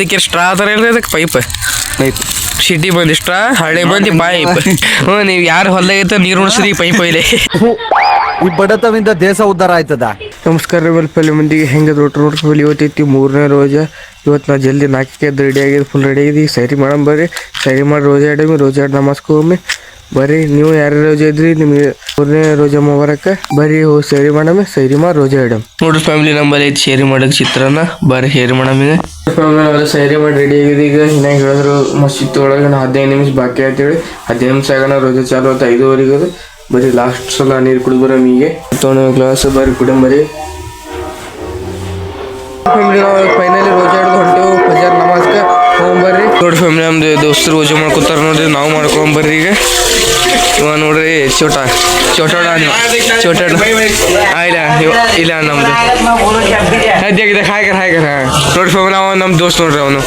ಅದಕ್ಕೆ ಸ್ಟ್ರಾ ಥರ ಇಲ್ರಿ ಅದಕ್ಕೆ ಪೈಪ್ ಸಿಟಿ ಬಂದು ಸ್ಟ್ರಾ ಹಳೆ ಬಂದು ಪೈಪ್ ನೀವು ಯಾರು ಹೊಲ್ದಾಗೈತೆ ನೀರು ಉಣಿಸ್ರಿ ಪೈಪ್ ಒಯ್ಲೆ ಈ ಬಡತವಿಂದ ದೇಶ ಉದ್ಧಾರ ಆಯ್ತದ. ನಮಸ್ಕಾರ ವೆಲ್ಪಲ್ಲಿ ಮಂದಿಗೆ ಹೆಂಗೆ ನೋಡ್ಕೊಂಡು ಇವತ್ತೈತಿ 3ನೇ ರೋಜಾ. ಇವತ್ತು ನಾ ಜಲ್ದಿ 4ಕ್ಕೆ ಎದ್ದು ರೆಡಿ ಆಗಿದೆ, ಫುಲ್ ರೆಡಿ ಆಗಿದೆ. ಸೈರಿ ಮಾಡಮ್ ಬರ್ರಿ, ಸೈರಿ ಮಾಡಿ ರೋಜಾ ಇಡಮಿ, ರೋಜಾ ಇಟ್ಟು ನಮಸ್ಕೊಮ್ಮೆ ಬರ್ರಿ. ನೀವು ಯಾರು ರೋಜಾ ಇದ್ರಿ ನಿಮಗೆ 3ನೇ ರೋಜಾ ಮೊಬರಕ್ಕೆ ಬರ್ರಿ, ಹೋಗಿ ಸೈರಿ ಮಾಡಮೆ, ಸೈರಿ ಮಾಡಿ ರೋಜಾ ಇಡಮ್. ನೋಡ್ರಿ ಫ್ಯಾಮಿಲಿ ನಂಬಲ್ಲಿ ಐತಿ ಶೇರಿ ಮಾಡೋದು ಚಿತ್ರಾನ್ನ, ಬರ್ರಿ ಶೇರಿ ಮಾಡಮ್. ಈಗ ಫ್ಯಾಮಿಲಿ ನಾವೆಲ್ಲ ಸೈರಿ ಮಾಡಿ ರೆಡಿ ಆಗಿದೆ. ಈಗ ಇನ್ನಾಗ ಹೇಳಿದ್ರು ಮಸ್ಜಿದ್ ಒಳಗೆ ನಾವು 15 ನಿಮಿಷ ಬಾಕಿ ಅಂತೇಳಿ 15 ನಿಮಿಷ ಆಗೋಣ ರೋಜಾ ಚಾಲು ಆಯ್ತು 5:15 ಅದು. ಬರೀ ಲಾಸ್ಟ್ ಸಲ ನೀರು ಕುಡಿದು ಬರೋ ಮೀಗೆ ತೊಗೊಂಡು ಗ್ಲಾಸ್ ಬರ್ರಿ ಕುಡಿಂಬರಿ. ಫ್ಯಾಮಿಲಿ ನಾವು ಫೈನಲಿ ರೋಜಾ ಹಿಡ್ದು ಹೊಂಟೇವು ಫಜರ್ ನಮಾಜ್ಗೆ ಹೋಗ್ಬರ್ರಿ. ನೋಡಿ ಫ್ಯಾಮಿಲಿ ನಮ್ದು ದೋಸ್ತರು ರೋಜಾ ಮಾಡ್ಕೊತಾರ ನೋಡ್ರಿ, ನಾವು ಮಾಡ್ಕೊಂಬರ್ರಿ. ಈಗ ಇವ ನೋಡ್ರಿ ಚೋಟಾ ಇಲ್ಲ ನಮ್ದು ಅದೇ ಹಾಯ್ಕರ್ ನೋಡಿ ಫ್ಯಾಮಿಲಿ ಅವ ನಮ್ಮ ದೋಸ್ತ್ ನೋಡ್ರಿ. ಅವನು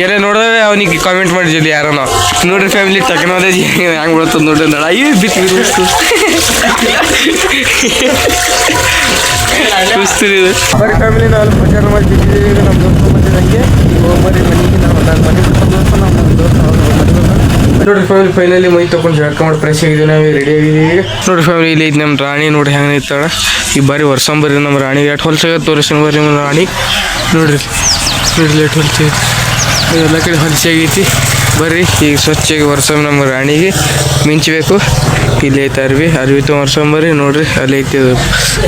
ಎಲ್ಲ ನೋಡಿದ್ರೆ ಅವನಿಗೆ ಕಾಮೆಂಟ್ ಮಾಡಿದ್ವಿ ಯಾರೋ ನಾವು ನೋಡ್ರಿ ಫ್ಯಾಮಿಲಿ ಟೆಕ್ನಾಲಜಿ ಹೆಂಗೆ ಬರ್ತದೆ ನೋಡ್ರಿ. ಅಯ್ಯೋ ಬಿತ್ತು ಬರೀ ಫ್ಯಾಮಿಲಿ ನಾವು ಫಜರ್ ನಮಾಜ್ ಬಿಟ್ಟಿದ್ದೀವಿ. ಈಗ ನಮ್ಮ ದೋಸ್ತ ಬಂದಿದ್ದಂಗೆ ಹೋಗ್ಬರ್ರಿ ಮನೆಗೆ. ನಾವು ಮನೆ ದೋಸ್ತ ನಮ್ಮ ದೋಸ್ತ ನೋಡ್ರಿ ಫ್ಯಾಮಿಲಿ ಫೈನಲಿ ಮೈ ತೊಗೊಂಡು ಜಳಕ ಮಾಡಿ ಫ್ರೆಶ್ ಆಗಿದ್ದೀವಿ, ನಾವು ರೆಡಿ ಆಗಿದ್ದೀವಿ. ನೋಡ್ರಿ ಫ್ಯಾಮಿಲಿ ಇಲ್ಲಿ ಐತಿ ನಮ್ಮ ರಾಣಿ, ನೋಡ್ರಿ ಹೆಂಗೆ ಇರ್ತಾಳೆ. ಈ ಬಾರಿ ವರ್ಷಂಬರ್ರಿ ನಮ್ಮ ರಾಣಿಗೆ ಎಷ್ಟು ಹೊಲ್ಸಾಗ ತೋರಿಸ್ತೀನಿ ಬರ್ರಿ. ನಮ್ಮ ರಾಣಿ ನೋಡ್ರಿ ಲೇಟ್ ಹೊಲ್ಸಿ ಎಲ್ಲ ಕಡೆ ಹೊಲ್ಸಾಗೈತಿ. ಬರ್ರಿ ಈಗ ಸ್ವಚ್ಛಾಗಿ ವರ್ಷ ನಮ್ಮ ರಾಣಿಗೆ ಮಿಂಚಬೇಕು. ಇಲ್ಲಿ ಐತೆ ಅರ್ವಿ ತೊಗೊಂಬರ್ರಿ. ನೋಡ್ರಿ ಅಲ್ಲಿ ಐತಿ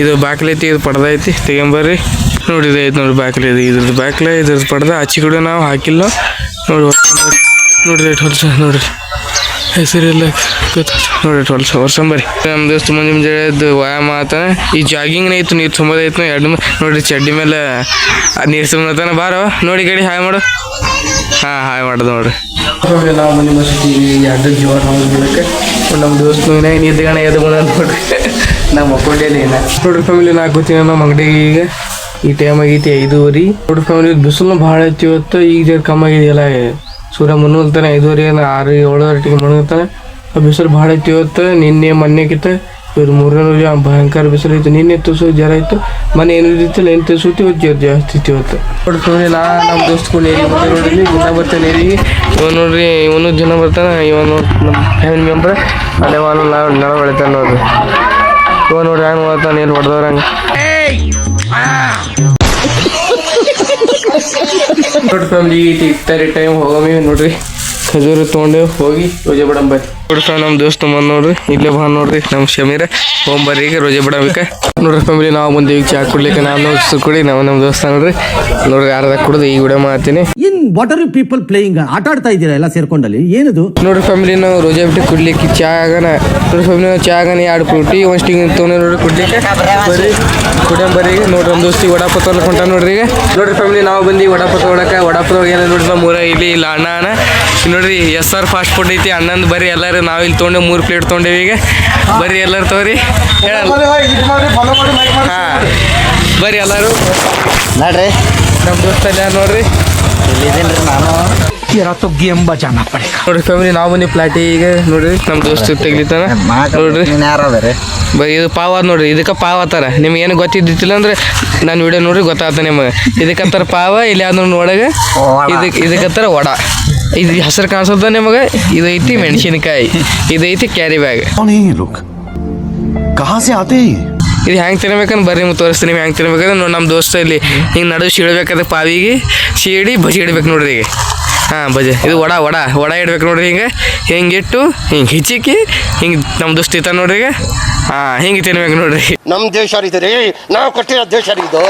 ಇದು ಬಾಕ್ಲೆ ಐತಿ, ಇದು ಪಡ್ದ ಐತಿ ತೆಗೊಂಬರ್ರಿ. ನೋಡಿ ಇದು ಐತೆ ನೋಡ್ರಿ ಬಾಕ್ಲೆ, ಇದ್ರದ್ದು ಬಾಕ್ಲೆ ಇದ್ರದ್ದು ಪಡ್ದ ಆಚೆ ಕೂಡ ನಾವು ಹಾಕಿಲ್ಲ ನೋಡಿ. ನೋಡ್ರಿ ರೇಟ್ ಹೊಲ್ಸ ನೋಡ್ರಿ ಹೆಸರೆಲ್ಲ ನೋಡ್ರಿ ಹೊಲ್ಸ ವರ್ಷಂಬರಿ. ನಮ್ಮ ದೋಸ್ತ ಮುಂಜಾನೆ ವ್ಯಾಯಾಮ ಆತಾನೆ. ಈ ಜಾಗಿಂಗ್ನ ಐತು ನೀರು ತುಂಬದೈತು ಎರಡು ನೋಡ್ರಿ ಚಡ್ಡಿ ಮೇಲೆ ನೀರು ತುಂಬತಾನ. ಬಾರೋ ನೋಡಿ ಕಡೆ ಹಾಯ್ ಮಾಡು. ಹಾಯ್ ಮಾಡೋದು ನೋಡ್ರಿ. ನಾವು ಮನೆ ಮಸ್ತೀವಿ ಎರಡು ಜೀವ ನಾವು ಬೀಳಕ್ಕೆ. ನಮ್ಮ ದೋಸ್ತು ನಿದ್ಗಣ ಎದ್ದು ಬಂದ ನೋಡ್ರಿ. ನಾವು ಮಕ್ಕೊಂಡೇನೆ ಇಲ್ಲ ನೋಡ್ರಿ ಫ್ಯಾಮಿಲಿ. ನಾಲ್ಕು ಗೊತ್ತಿನ ನಮ್ಮ ಅಂಗಡಿಗೆ ಈಗ ಈ ಟೈಮ್ ಆಗೈತಿ 5:15. ನೋಡ್ರಿ ಫ್ಯಾಮಿಲಿ ಬಿಸಿಲು ಭಾಳ ಐತಿ ಇವತ್ತು. ಈಗ ಜರ ಕಮ್ಮಿ ಆಗಿದೆಯಲ್ಲ, ಸೂರ್ಯ ಮುನ್ನುಲ್ತಾನೆ 5:30 6-7 ಮುಳುಗ್ತಾನೆ. ಬಿಸಿಲು ಭಾಳ ಐತಿ ಇವತ್ತು. ನಿನ್ನೆ ಮೊನ್ನೆಗಿತ್ತ ಇವತ್ತು 3ನೇ ರೋಜಾ ಭಯಂಕರ ಬಿಸಿಲು ಐತಿ. ನಿನ್ನೆ ತುಸು ಜರ ಇತ್ತು, ಮೊನ್ನೆ ಏನು ಇದ್ದಿತ್ತಿಲ್ಲ ಏನು ತುಸುತ್ತಿ ಇವತ್ತು ಜರ ಜಾಸ್ತಿ ಇತ್ತು ಇವತ್ತು. ನೋಡ್ರಿ ನಮ್ಮ ದೋಸ್ತ್ಕೊಂಡು ಏರಿ ಬಂದೆ ನೋಡ್ರಿ. ದಿನ ಬರ್ತಾನೆ ಏರಿಗೆ. ಇವನು ನೋಡ್ರಿ ಇವನು ದಿನ ಬರ್ತಾನೆ. ಇವನು ನೋಡಿ ನಮ್ಮ ಫ್ಯಾಮಿಲಿ ಮೆಂಬರ್ ಅಲ್ಲೇ ಅವನು ನಾವು ನಳ ಬೆಳಿತಾನೆ ನೋಡ್ರಿ. ಇವ ನೋಡ್ರಿ ಹಂಗೆ ಮಾಡ್ತಾನೆ ಏನು ಹೊಡೆದವ್ರ ಹಂಗೆ. ನೋಡ್ರಿ ಫ್ಯಾಮಿಲಿ ಇತ್ತಾರೆ ಟೈಮ್ ಹೋಗಮ್ಮಿ ನೋಡ್ರಿ. ಖಜೂರು ತೊಗೊಂಡು ಹೋಗಿ ರೋಜಾ ಬಿಡಮ್ ಬರ್ರಿ. ನೋಡ್ರಿ ನಮ್ಮ ದೋಸ್ತ ಬಂದು ನೋಡ್ರಿ ಇಲ್ಲೇ ಬಾ ನೋಡ್ರಿ ನಮ್ಮ ಶಮೀರ ಹೋಗ್ಬರ್ರಿ ಈಗ ರೋಜಾ ಬಿಡಬೇಕ. ನೋಡ್ರಿ ಫ್ಯಾಮಿಲಿ ನಾವು ಬಂದೇವಿ ಚಾ ಕುಡ್ಲಿಕ್ಕೆ. ನಾನು ಕುಡಿ ನಮ್ಮ ದೋಸ್ತ ನೋಡ್ರಿ ಅರ್ಧ ಕುಡಿದು ಈಗ ವಿಡಿಯೋ ಮಾಡ್ತೀನಿ. What are you people playing? ಆಟ ಆಡ್ತಾ ಇದ್ದೀರಾ ಎಲ್ಲ ಸೇರ್ಕೊಂಡಲ್ಲಿ ಏನದು? ನೋಡ್ರಿ ಫ್ಯಾಮಿಲಿ ನಾವು ರೋಜಾ ಬಿಟ್ಟು ಕುಡ್ಲಿಕ್ಕೆ ಚಾ ಆಗನ. ನೋಡ್ರಿ ಫ್ಯಾಮಿಲಿ ನಾವು ಚಾ ಆಗನ 2 ಫ್ರೂಟಿ 1 ಸ್ಟಿಂಗ್ ತೊಗೊಂಡು ನೋಡ್ರಿ ಕುಡ್ಲಿಕ್ಕೆ ಬರ್ರಿ ಕುಡಿಯಂಬರ್ರಿ. ನೋಡ್ರಿ ನಮ್ಮ ದೋಸ್ತಿ ವಡಾಪಾವ್ ತೊಗೊಂಡು ಹೊಂಟ ನೋಡ್ರಿ. ಈಗ ನೋಡ್ರಿ ಫ್ಯಾಮಿಲಿ ನಾವು ಬಂದು ವಡಾಪಾವ್ ತೊಗೊಳಕ್ಕೆ. ವಡಾಪಾವ್ ಏನೋ ನೋಡ್ರಿ ನಮ್ಮ ಊರ ಇಲ್ಲ ಅಣ್ಣ ನೋಡ್ರಿ SR ಫಾಸ್ಟ್ ಫುಡ್ ಐತಿ ಅಣ್ಣಂದು. ಬರ್ರಿ ಎಲ್ಲರೂ ನಾವು ಇಲ್ಲಿ ತೊಗೊಂಡು 3 ಪ್ಲೇಟ್ ತೊಗೊಂಡೇವಿ. ಈಗ ಬರ್ರಿ ಎಲ್ಲರೂ ತಗೋರಿ. ಹಾಂ ಬರ್ರಿ ಎಲ್ಲರೂ ನೋಡ್ರಿ ನಮ್ಮ ದೋಸ್ತ ಯಾರು ನೋಡ್ರಿ ನಾನು ನೋಡ್ರಿ ಫ್ಯಾಮಿಲಿ ನಾವು ಬಂದು ಪ್ಲಾಟಿ. ಈಗ ನೋಡ್ರಿ ನಮ್ಮ ದೋಸ್ತ ತೆಗಿತಾನ ನೋಡ್ರಿ. ಬರೀ ಇದು ಪಾವ್ ಅದ ನೋಡ್ರಿ. ಇದಕ್ಕೆ ಪಾವ್ ಆತಾರ. ನಿಮ್ಗೆ ಏನು ಗೊತ್ತಿದ್ದಿತ್ತಿಲ್ಲ ಅಂದ್ರೆ ನಾನು ವಿಡಿಯೋ ನೋಡ್ರಿ ಗೊತ್ತಾಗ್ತಾನೆ ನಿಮಗೆ. ಇದಕ್ಕತ್ತಾರ ಪಾವ, ಇಲ್ಲಿ ಯಾವ್ದು ಒಳಗೆ ಇದಕ್ಕತ್ತಾರ ವಡ. ಇದು ಹೆಸರು ಕಾಣಿಸುತ್ತ ನಿಮಗೆ. ಇದೈತಿ ಮೆಣಸಿನಕಾಯಿ, ಇದೈತಿ ಕ್ಯಾರಿ ಬ್ಯಾಗ್. ಇದು ಹೆಂಗೆ ತಿನ್ಬೇಕಂದ್ರೆ ಬರ್ರಿ ನಿಮ್ಗೆ ತೋರಿಸ್ತೀನಿ. ನೀವು ಹೆಂಗೆ ತಿನ್ಬೇಕಂದ್ರೆ ನೋಡಿ ನಮ್ಮ ದೋಸ್ತ ಇಲ್ಲಿ ಹಿಂಗೆ ನಡು ಸೀಳ್ಬೇಕಾದ್ರೆ ಪಾವಿಗೆ ಸೀಡಿ ಬಜಿ ಇಡ್ಬೇಕು ನೋಡ್ರಿ. ಈಗ ಬಜಿ ಇದು ವಡ ಇಡ್ಬೇಕು ನೋಡ್ರಿ. ಹಿಂಗೆ ಇಟ್ಟು ಹಿಂಗೆ ಹಿಚಿಕಿ ಹಿಂಗೆ ನಮ್ಮ ದೋಸ್ತ ಇತ್ತ ನೋಡ್ರಿ. ಈಗ ಹಿಂಗೆ ತಿನ್ಬೇಕು ನೋಡ್ರಿ. ನಮ್ಮ ದೇಶ ರೀ ನಾವು ಕೊಟ್ಟಿರೋ ದೇಶ ಇದು.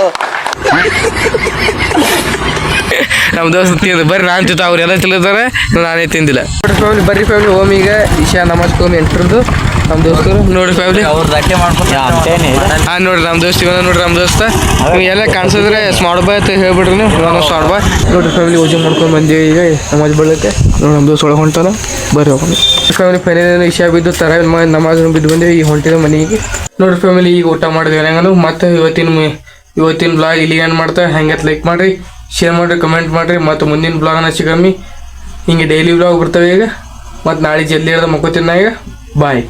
ನಮ್ಮ ದೋಸ್ತ ತಿಂದು ಬರ್ರಿ. ನಾನು ತಿಂತ ಅವ್ರೆಲ್ಲ ತಿಂತಾರೆ, ನಾನೇ ತಿಂದಿಲ್ಲ. ನೋಡ್ರಿ ಫ್ಯಾಮಿಲಿ ಬರ್ರಿ ಫ್ಯಾಮಿಲಿ ಹೋಮ್ ಈಗ ಇಶಾ ನಮಾಜ್ ಹೋಮ್ ಎಂಟ್ರದ್ದು ನಮ್ಮ ದೋಸ್ತರು. ನೋಡ್ರಿ ಫ್ಯಾಮಿಲಿ ನೋಡ್ರಿ ನಮ್ಮ ದೋಸ್ತ ಇವನ ನೋಡ್ರಿ ನಮ್ಮ ದೋಸ್ತ. ಎಲ್ಲ ಕಾಣಿಸಿದ್ರೆ ಸ್ಮಾರ್ಟ್ ಬಾಯ್ ಅಂತ ಹೇಳ್ಬಿಡ್ರಿ ನೀವು. ಇವನು ಸ್ಮಾರ್ಟ್ ಬಾಯ್. ನೋಡ್ರಿ ಫ್ಯಾಮಿಲಿ ಓಜು ಮಾಡ್ಕೊಂಡು ಬಂದೀವಿ ಈಗ ನಮಾಜ್ ಬೀಳಕ್ಕೆ. ನೋಡಿ ನಮ್ಮ ದೋಸ್ತ ಒಳಗೆ ಹೊಂಟಾನ ಬರ್ರಿ ಹೋಗೋಣ. ಫ್ಯಾಮಿಲಿ ಫೈನಲ್ ಇಶಾ ಬಿದ್ದು ತರ ನಮಾಜ್ ಬಿದ್ದು ಬಂದೇವಿ. ಈಗ ಹೊಂಟಿದ ಮನೆಗೆ. ನೋಡ್ರಿ ಫ್ಯಾಮಿಲಿ ಈಗ ಊಟ ಮಾಡಿದ್ವಿ ಹೆಂಗಂದ್ರೆ. ಮತ್ತೆ ಇವತ್ತಿನ ಬ್ಲಾಗ್ ಇಲ್ಲಿ ಏನು ಮಾಡ್ತಾ ಹೆಂಗೆ ಲೈಕ್ ಮಾಡಿರಿ, ಶೇರ್ ಮಾಡಿರಿ, ಕಮೆಂಟ್ ಮಾಡಿರಿ. ಮತ್ತು ಮುಂದಿನ ಬ್ಲಾಗ್ನ ಸಿಗಮ್ಮಿ. ಹಿಂಗೆ ಡೈಲಿ ಬ್ಲಾಗ್ ಬರ್ತವೆ ಈಗ. ಮತ್ತು ನಾಳೆ ಜಲ್ದಿ ಹೇಳ್ದ ಮಕ್ಕೋತೀನಿ ನಾ ಈಗ. ಬಾಯ್.